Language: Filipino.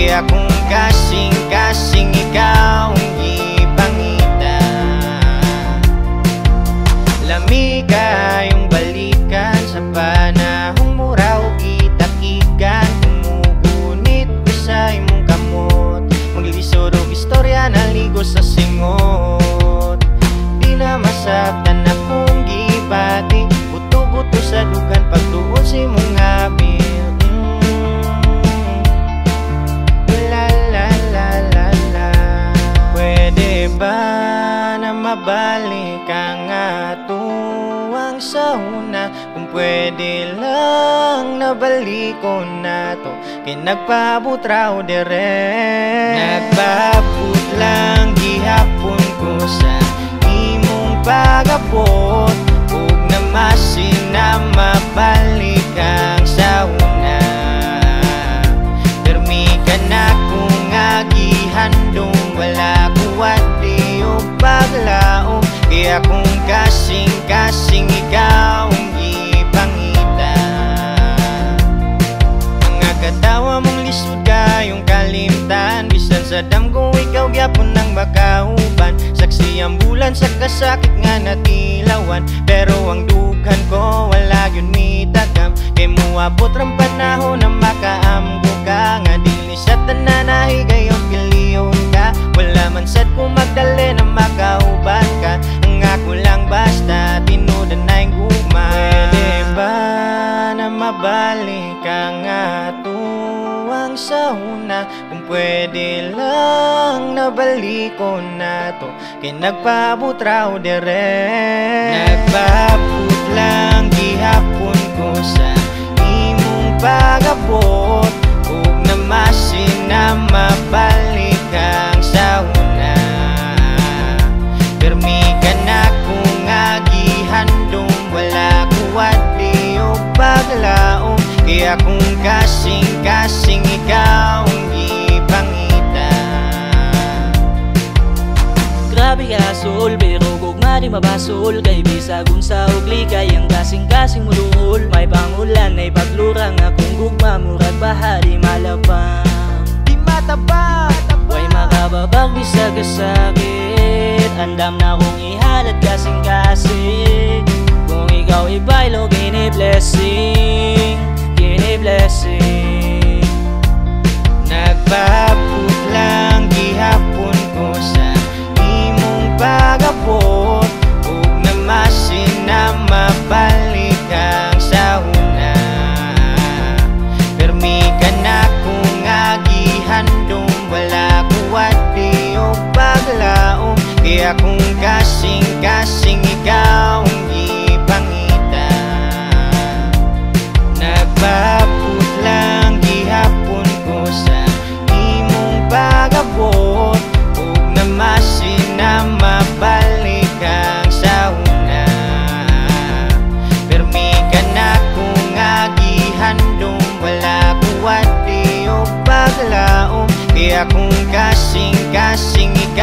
kaya kung kasing-kasing ikaw ang ipangita. Lami kayong balikan sa panahong mura o kita-ikan. Kumugunit ko sa imong kamot, maglisod og istorya naligo sa singot. Di na masabtan akong gipati, buto-buto sa dugan pagtuon sa imong habit. Pwede ba na mabalik ang atuang sauna? Kung pwede lang nabalik ko na to, kay nagpaabot raw dire. Nagpaabot lang gihapon ko sa imong pag-abot, ug namasin na mabalik ang sauna. Permi ka na kung agihandong, wala kuwat di o paglaom, kaya kung kasing-kasing ikaw ang ipangita. Mga katawa mong lisod kayong kalimtan, bisan sa damgo ikaw gyapon ng makauban. Saksi ang bulan sa kasakit nga natilawan, pero ang dughan ko wala yun mitagam. Kay muabot ram panahon na makaamgo ka, nga dili sa tananahi gayon piliyon ka. Wala man sad ko magdali na makauban ka, ang ako lang basta tinudan na yung guma. Pwede ba na mabalik ang atuang sauna? Kung pwede lang nabalik ko na to, kay nagpaabot raw dire. Nagpaabot lang gihapon ko sa imong pag-abot, ug namasin na mabalik ang sauna. Permi ka na kung agihandong, wala kuwat di o paglaom, kaya kung kasing-kasing ikaw ang ipangita. Grabe ka sol, pero kung nga di mabasol, kay bisag unsa og ligay ang kasing-kasing mo duol. May pangulan ay paglurang akong gugma, murag baha di malabang, Di mataba, way makababag bisag kasakit. Andam na kong ihalad kasing-kasing, kung ikaw ibaylo kini blessing, kini blessing. nagpaabot lang gihapon ko sa imong pag-abot, ug namasin na mabalik ang sauna. Permi ka na kung agihandong, wala kuwat di o paglaom, kaya kung kasing-kasing ikaw ang ipangita. Nagpaabot lang gihapon ko sa imong pag-abot, ug namasin na mabalik ang sauna. Permi ka na kung agihandong, wala kuwat di o paglaom, kaya kung kasing-kasing ikaw